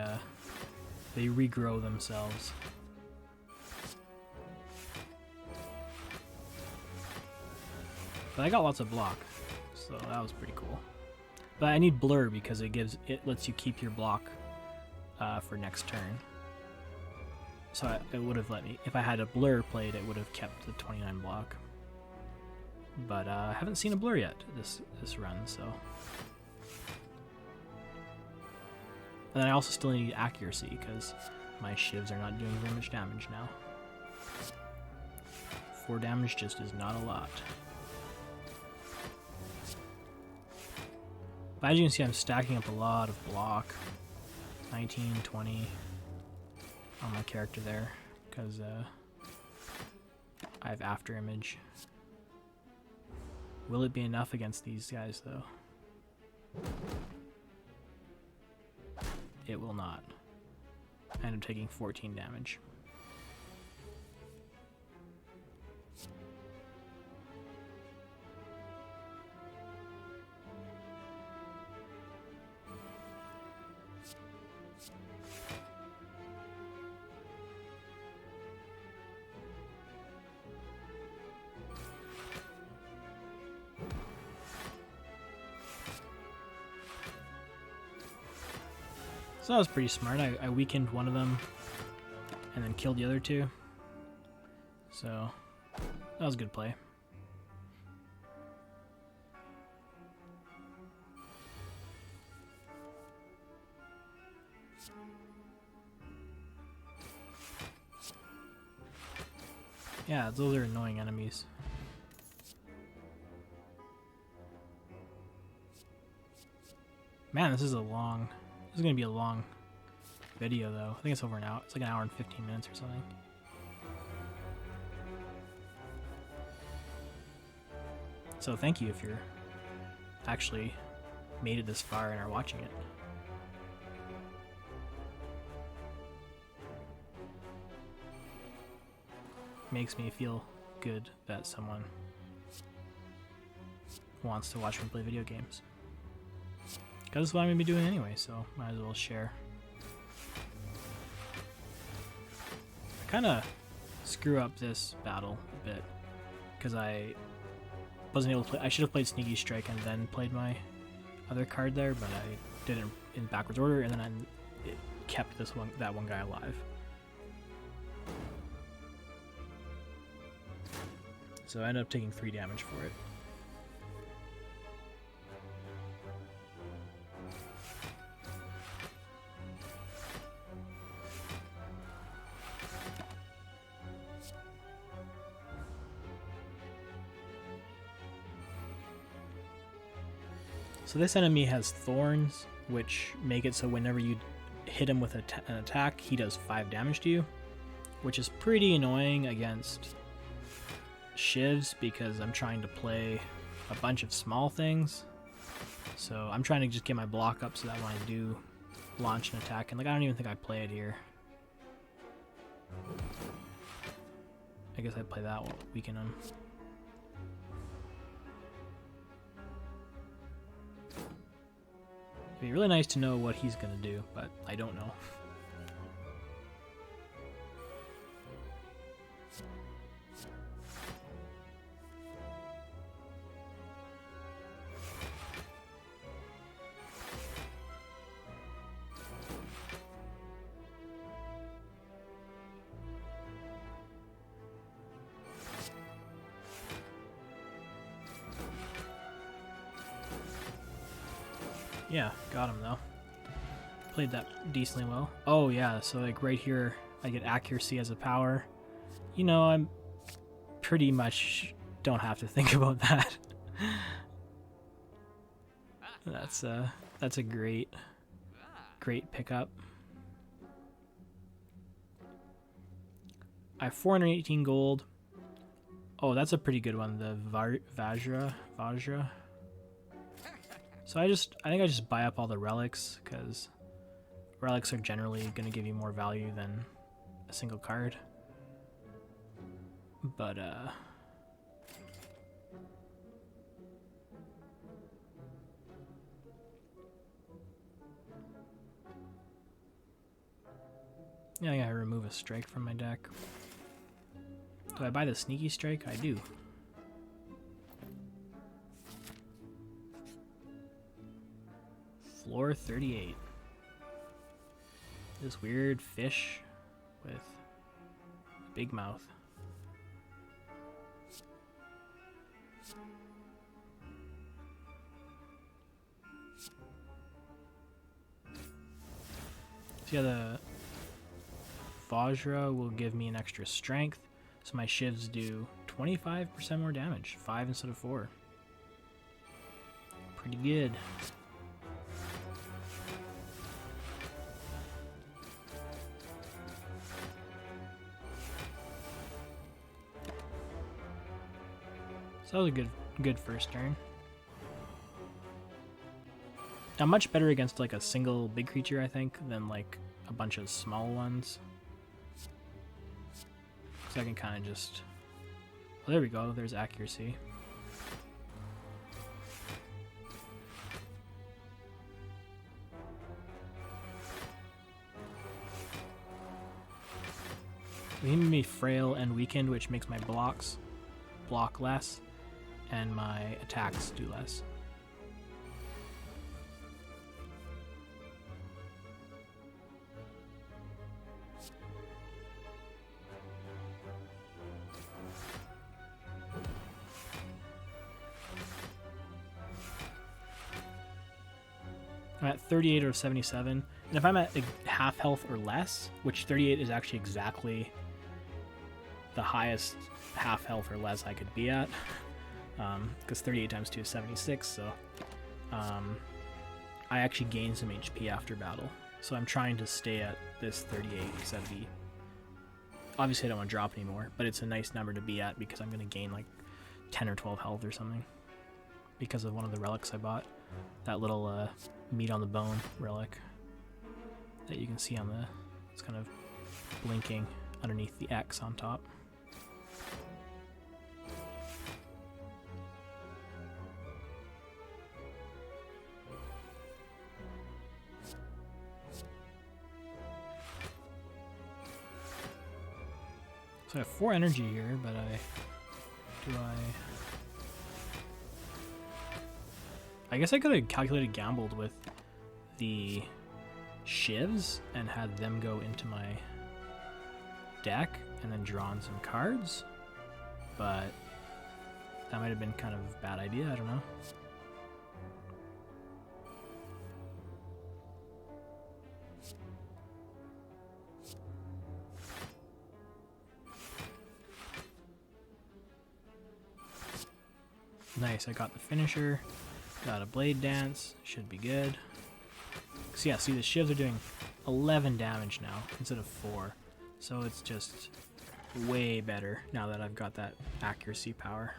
regrow themselves. But I got lots of block, so that was pretty cool. But I need blur because it lets you keep your block for next turn. So it would have let me, if I had a blur played, it would have kept the 29 block. But I haven't seen a blur yet this run, so. And then I also still need accuracy because my shivs are not doing very much damage now. 4 damage just is not a lot. But as you can see, I'm stacking up a lot of block. 19, 20 on my character there because I have After Image. Will it be enough against these guys, though? It will not. I end up taking 14 damage. So that was pretty smart. I weakened one of them and then killed the other 2. So that was a good play. Yeah, those are annoying enemies. Man, this is gonna be a long video though. I think it's over an hour. It's like an hour and 15 minutes or something. So thank you if you're actually made it this far and are watching it. Makes me feel good that someone wants to watch me play video games. Because that's what I'm going to be doing anyway, so might as well share. I kind of screw up this battle a bit because I wasn't able to play. I should have played Sneaky Strike and then played my other card there, but I did it in backwards order, and then it kept that one guy alive. So I ended up taking 3 damage for it. So this enemy has thorns, which make it so whenever you hit him with an attack, he does 5 damage to you, which is pretty annoying against shivs because I'm trying to play a bunch of small things. So I'm trying to just get my block up so that when I do launch an attack, and like I don't even think I play it here. I guess I'd play that one, weaken him. It'd be really nice to know what he's gonna do, but I don't know. Yeah, got him though. Played that decently well. Oh yeah, so like right here I get accuracy as a power. You know, I'm pretty much don't have to think about that. That's a great pickup. I have 418 gold. Oh, that's a pretty good one, the Vajra. So I think I just buy up all the relics, because relics are generally going to give you more value than a single card. But, yeah, I gotta remove a strike from my deck. Do I buy the Sneaky Strike? I do. Floor 38. This weird fish with a big mouth. So yeah, the Vajra will give me an extra strength, so my shivs do 25% more damage, 5 instead of 4. Pretty good. So that was a good first turn. I'm much better against like a single big creature, I think, than like a bunch of small ones. So I can kind of just... Oh, there we go. There's accuracy. He made me frail and weakened, which makes my blocks block less, and my attacks do less. I'm at 38 or 77, and if I'm at half health or less, which 38 is actually exactly the highest half health or less I could be at, because 38 times 2 is 76, so I actually gained some HP after battle. So I'm trying to stay at this 38 because that'd be... Obviously I don't want to drop anymore, but it's a nice number to be at because I'm going to gain like 10 or 12 health or something because of one of the relics I bought. That little meat on the bone relic that you can see on the... It's kind of blinking underneath the X on top. So I have 4 energy here, but I guess I could have calculated gambled with the shivs and had them go into my deck and then drawn some cards, but that might have been kind of a bad idea, I don't know. Nice, I got the finisher, got a blade dance, should be good. So yeah, see the shivs are doing 11 damage now instead of 4. So it's just way better now that I've got that accuracy power.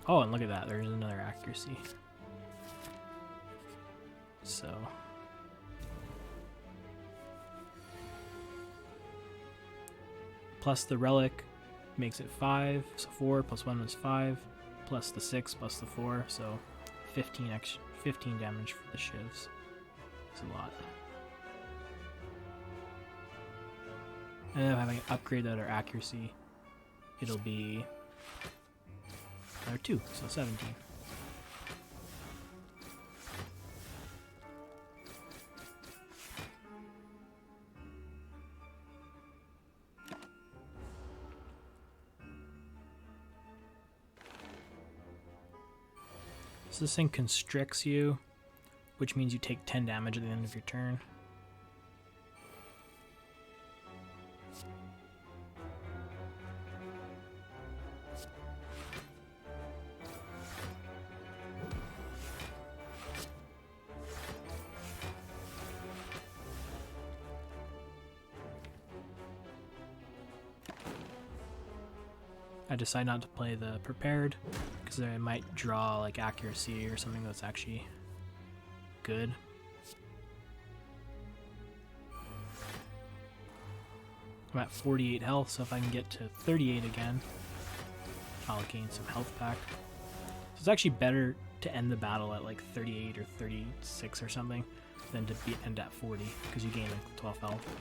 Oh, and look at that, there's another accuracy. So... plus the relic makes it 5, so 4 plus 1 is 5, plus the 6 plus the 4, so 15 damage for the shivs. It's a lot. And then having upgrade that or accuracy, it'll be another 2, so 17. So this thing constricts you, which means you take 10 damage at the end of your turn. I decide not to play the prepared because I might draw like accuracy or something that's actually good. I'm at 48 health, so if I can get to 38 again, I'll gain some health back. So it's actually better to end the battle at like 38 or 36 or something than to end at 40 because you gain like 12 health.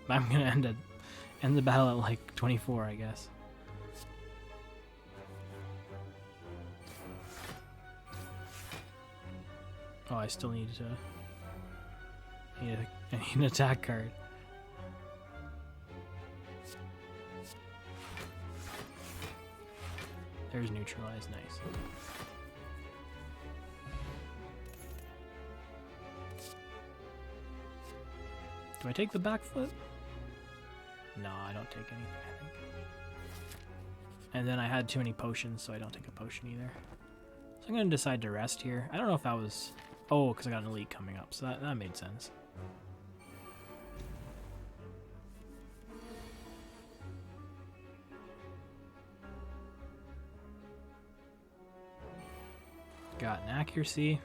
I'm gonna end the battle at like 24, I guess. Oh, I still need I need an attack card. There's neutralize, nice. Do I take the back foot? No, I don't take anything, I think. And then I had too many potions, so I don't take a potion either. So I'm going to decide to rest here. I don't know if that was... Oh, because I got an elite coming up, so that made sense. Got an accuracy.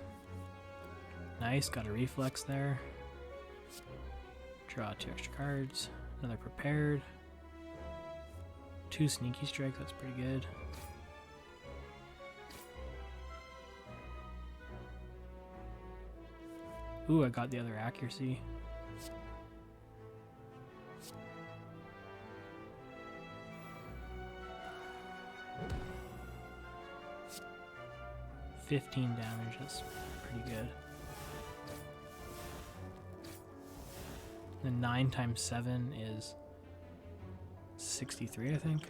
Nice, got a reflex there. Draw 2 extra cards. Another prepared. 2 sneaky strikes, that's pretty good. Ooh, I got the other accuracy. $15 damage, that's pretty good. And 9 times 7 is 63, I think.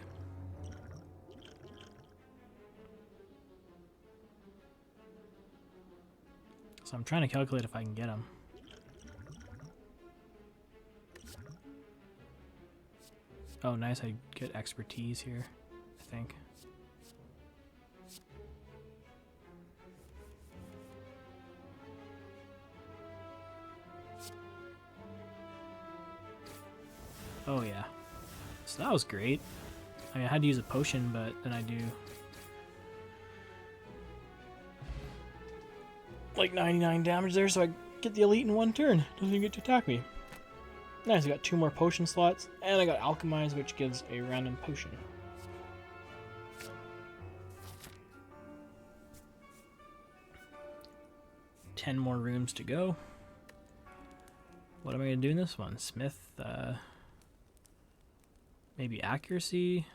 So I'm trying to calculate if I can get him. Oh, nice. I get expertise here, I think. Oh, yeah. So that was great. I mean, I had to use a potion, but then I do like 99 damage there, so I get the elite in one turn. Doesn't even get to attack me. Nice, I got 2 more potion slots, and I got Alchemize, which gives a random potion. Ten more rooms to go. What am I going to do in this one? Smith, maybe accuracy?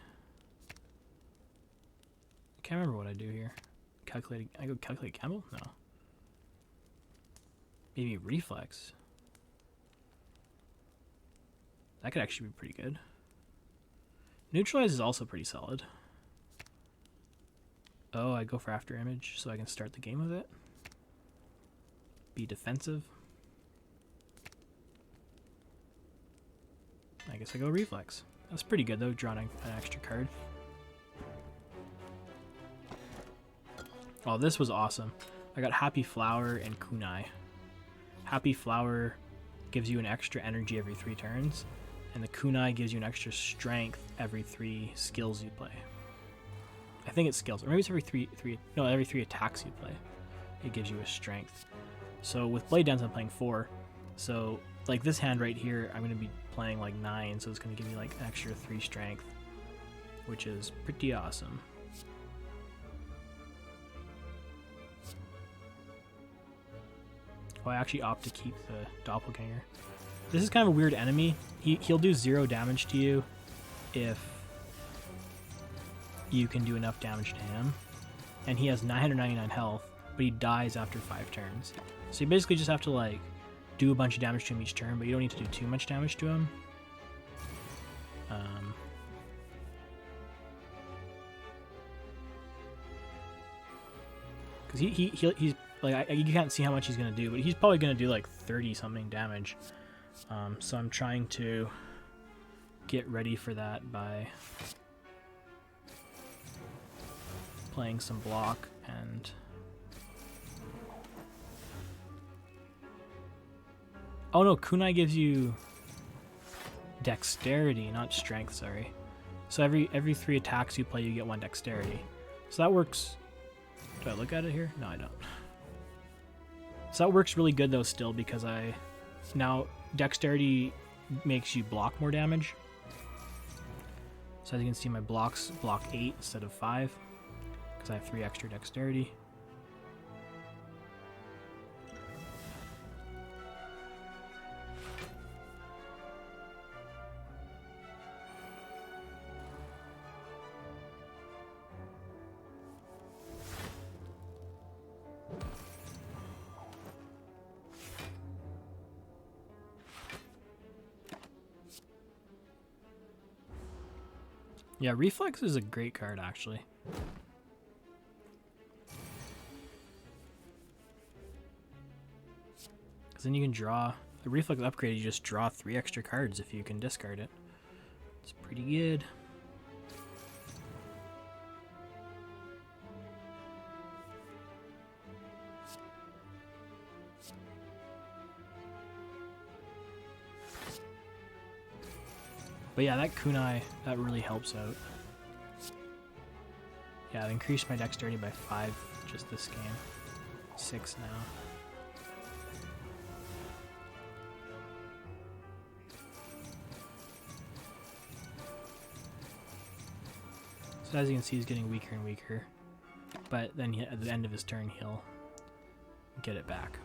I can't remember what I do here. Calculate, I go calculate gamble? No. Maybe reflex. That could actually be pretty good. Neutralize is also pretty solid. Oh, I go for after image so I can start the game with it. Be defensive. I guess I go reflex. That's pretty good though, drawing an extra card. Oh, this was awesome. I got Happy Flower and Kunai. Happy Flower gives you an extra energy every 3 turns, and the Kunai gives you an extra strength every 3 skills you play. I think it's skills, or maybe it's every every 3 attacks you play. It gives you a strength. So with Blade Dance, I'm playing 4. So like this hand right here, I'm going to be playing like 9, so it's going to give me like an extra 3 strength, which is pretty awesome. Oh, I actually opt to keep the Doppelganger. This is kind of a weird enemy. He'll do 0 damage to you if you can do enough damage to him. And he has 999 health, but he dies after 5 turns. So you basically just have to like do a bunch of damage to him each turn, but you don't need to do too much damage to him. Because he's like, you can't see how much he's going to do, but he's probably going to do like 30 something damage. So I'm trying to get ready for that by playing some block and oh no, Kunai gives you dexterity, not strength, sorry. So every 3 attacks you play, you get 1 dexterity. So that works. Do I look at it here? No, I don't. So that works really good though still, because now dexterity makes you block more damage. So as you can see, my blocks block 8 instead of 5 because I have 3 extra dexterity. Yeah, Reflex is a great card, actually. Because then you can draw... The Reflex upgrade, you just draw 3 extra cards if you can discard it. It's pretty good. But yeah, that Kunai, that really helps out. Yeah, I've increased my dexterity by 5 just this game. 6 now. So as you can see, he's getting weaker and weaker. But then at the end of his turn, he'll get it back.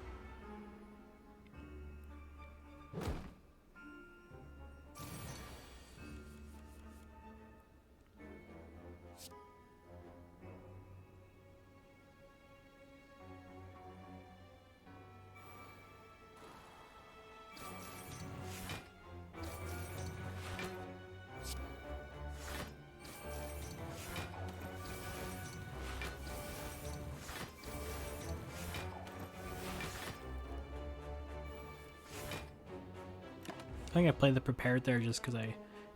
I think I played the prepared there just because I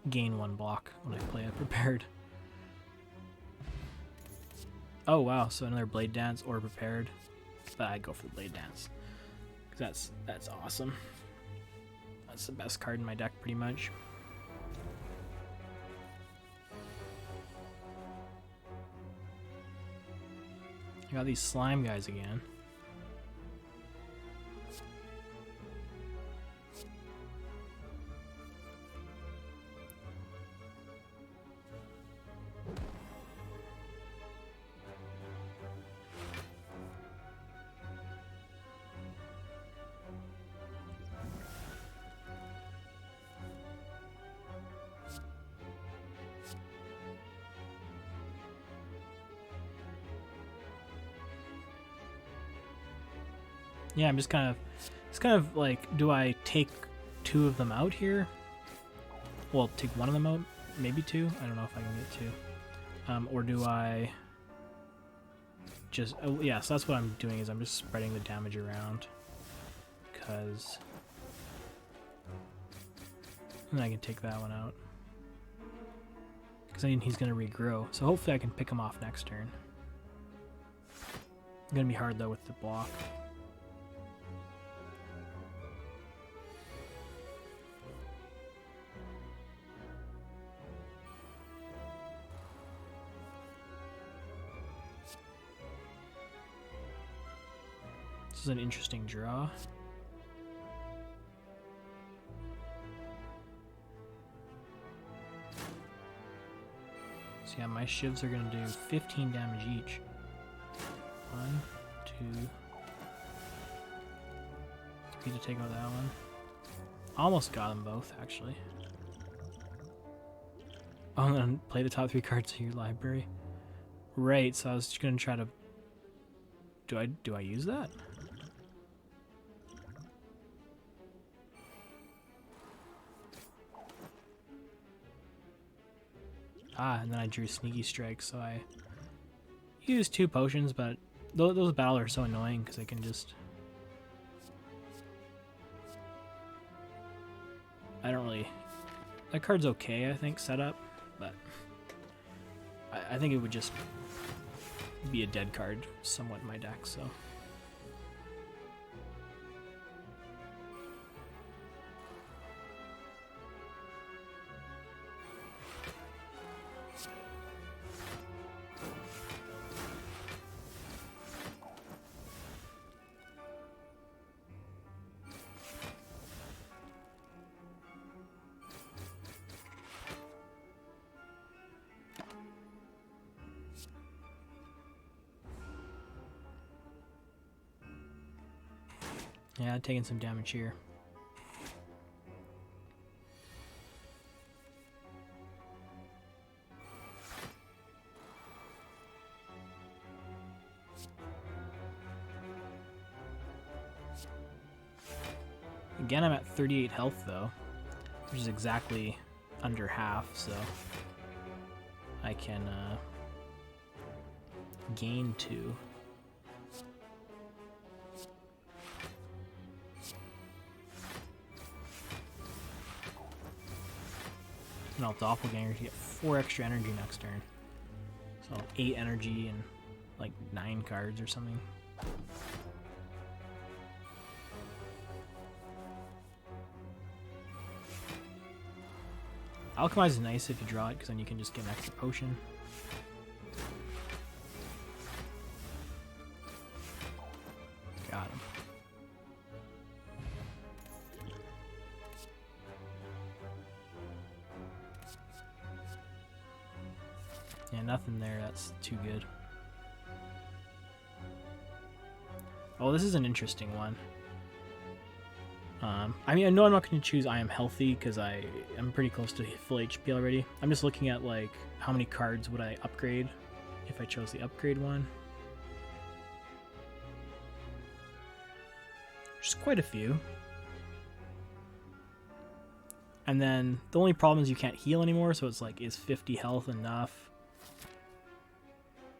gain 1 block when I play a prepared. Oh wow, so another Blade Dance or prepared. But I'd go for the Blade Dance. 'Cause that's awesome. That's the best card in my deck pretty much. I got these slime guys again. Yeah, I'm just kind of like, do I take 2 of them out here? Well, take 1 of them out, maybe 2. I don't know if I can get 2. Or do I just? Oh, yeah. So that's what I'm doing, is I'm just spreading the damage around, because then I can take that one out. Because I mean, he's gonna regrow. So hopefully I can pick him off next turn. It's gonna be hard though with the block. This is an interesting draw. So yeah, my shivs are gonna do 15 damage each. 1, 2, 3 to take out that one. Almost got them both, actually. Oh, and then play the top 3 cards of your library. Right, so I was just gonna try to. Do I use that? Ah, and then I drew Sneaky Strike, so I used 2 potions, but those battles are so annoying because I can just. I don't really. That card's okay, I think, set up, but I think it would just be a dead card somewhat in my deck, so. Yeah, taking some damage here. Again, I'm at 38 health though, which is exactly under half, so I can gain 2. And I'll Doppelganger to get 4 extra energy next turn. So 8 energy and like 9 cards or something. Alchemize is nice if you draw it, because then you can just get an extra potion. Got him. Yeah, nothing there. That's too good. Oh, this is an interesting one. I mean, I know I'm not going to choose I Am Healthy because I'm pretty close to full HP already. I'm just looking at like how many cards would I upgrade if I chose the upgrade one. There's quite a few. And then the only problem is you can't heal anymore, so it's like, is 50 health enough?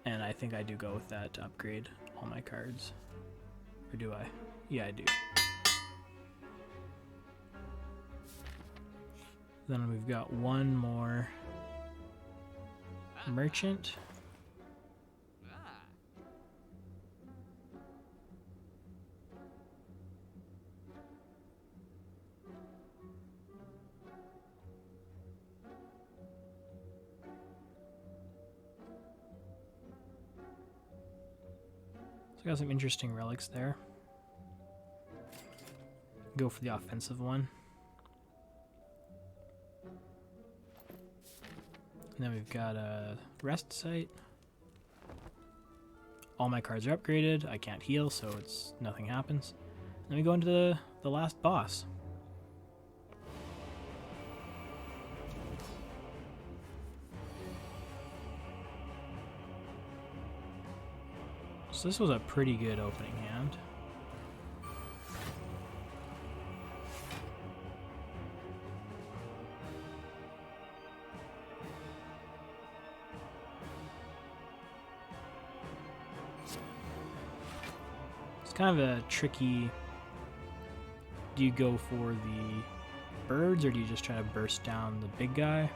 And I think I do go with that to upgrade all my cards. Or do I? Yeah, I do. Then we've got one more merchant. So we got some interesting relics there. Go for the offensive one. And then we've got a rest site. All my cards are upgraded. I can't heal, so nothing happens. Then we go into the last boss. So this was a pretty good opening hand. Kind of a tricky, do you go for the birds or do you just try to burst down the big guy?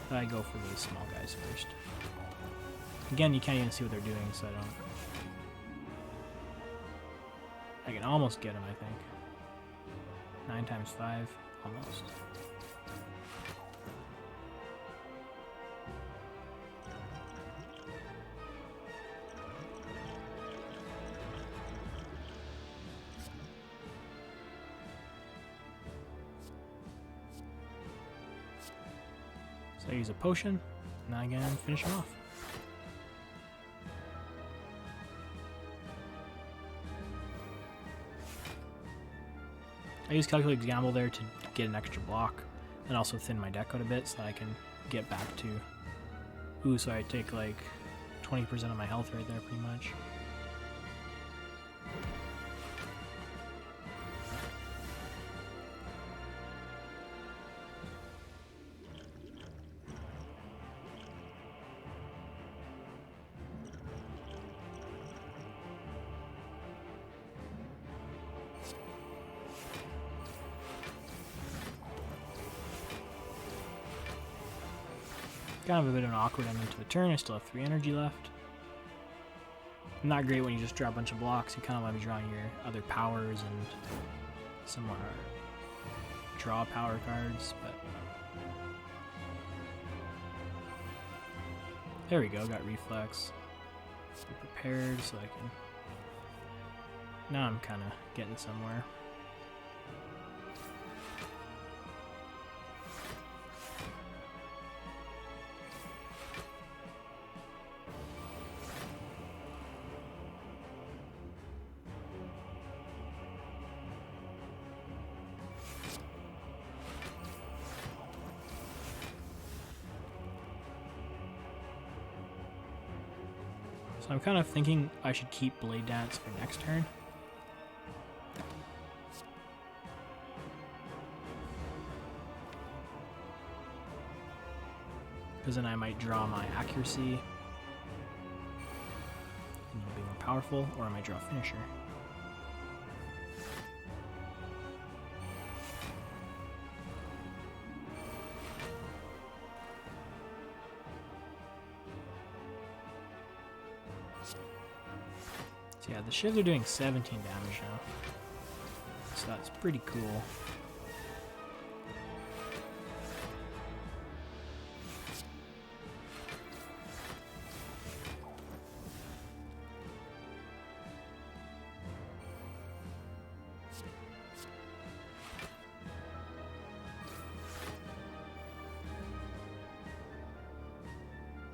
I go for the small guys first. Again, you can't even see what they're doing, so I can almost get him, I think. 9 times 5, almost. So I use a potion, and I can finish him off. I use Calculated Gamble there to get an extra block, and also thin my deck out a bit so that I can get back to... Ooh, so I take like 20% of my health right there pretty much. Kind of a bit of an awkward ending to the turn. I still have 3 energy left. Not great when you just draw a bunch of blocks. You kind of want to be drawing your other powers and some more draw power cards, but there we go. Got reflex. Be prepared so I can. Now I'm kind of getting somewhere. So I'm kind of thinking I should keep Blade Dance for next turn. Because then I might draw my accuracy and it'll be more powerful, or I might draw a finisher. So yeah, the shivs are doing 17 damage now. So that's pretty cool.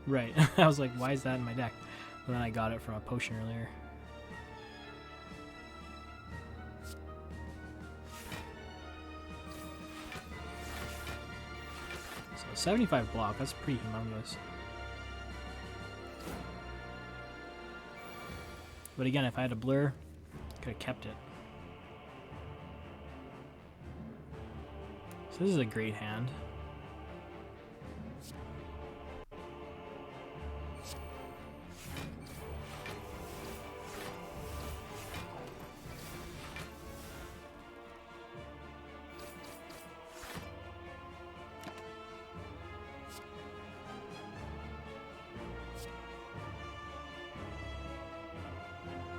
Right, I was like, why is that in my deck? But then I got it from a potion earlier. So 75 block, that's pretty humongous. But again, if I had a blur, could have kept it. So this is a great hand.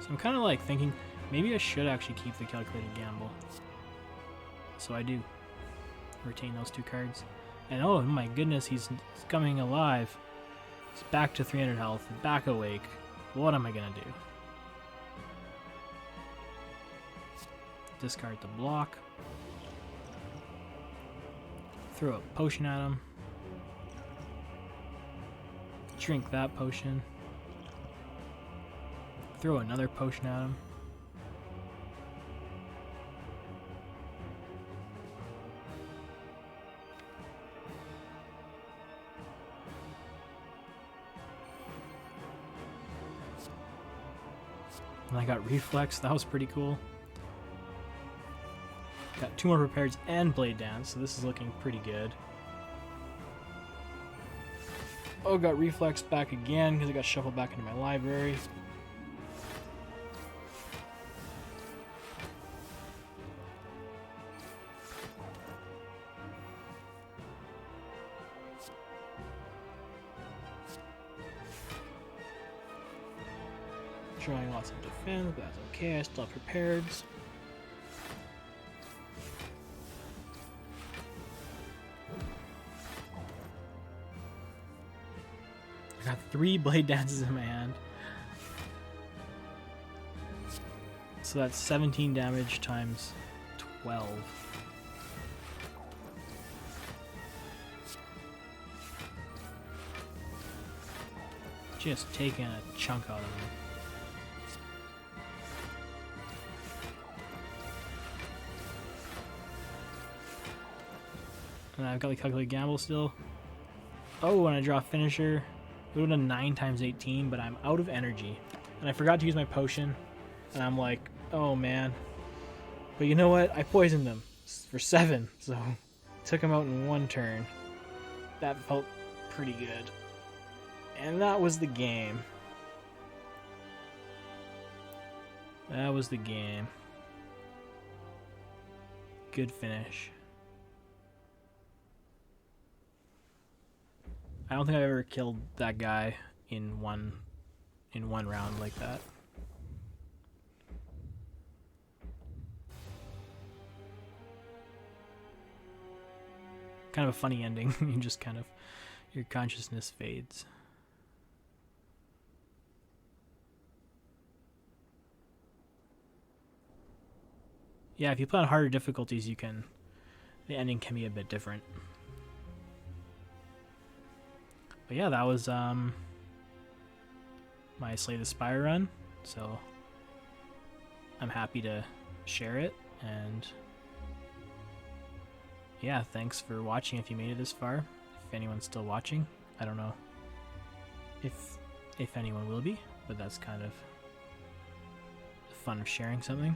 So I'm kind of like thinking maybe I should actually keep the calculated gamble. So I do retain those 2 cards. And oh my goodness, he's coming alive. He's back to 300 health, back awake. What am I gonna do? Discard the block. Throw a potion at him. Drink that potion. Throw another potion at him. And I got reflex. That was pretty cool. Got 2 more prepareds and blade dance, so this is looking pretty good. Oh, got reflex back again because it got shuffled back into my library. Drawing lots of defense, but that's okay. I still have prepareds. I got 3 blade dances in my hand. So that's 17 damage times 12. Just taking a chunk out of him. And I've got the calculated gamble still. Oh, when I draw a finisher, it would have done 9 times 18, but I'm out of energy. And I forgot to use my potion, and I'm like, oh man. But you know what? I poisoned them for 7, so took him out in 1 turn. That felt pretty good. And that was the game. That was the game. Good finish. I don't think I've ever killed that guy in one round like that. Kind of a funny ending. You just kind of, your consciousness fades. Yeah, if you play on harder difficulties, the ending can be a bit different. But yeah, that was my Slay the Spire run, so I'm happy to share it, and yeah, thanks for watching if you made it this far. If anyone's still watching, I don't know if anyone will be, but that's kind of the fun of sharing something.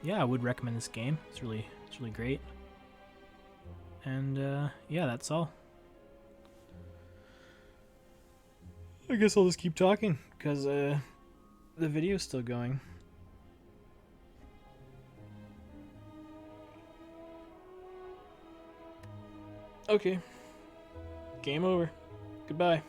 Yeah, I would recommend this game. It's really great. And yeah, that's all. I guess I'll just keep talking because the video's still going. Okay. Game over. Goodbye.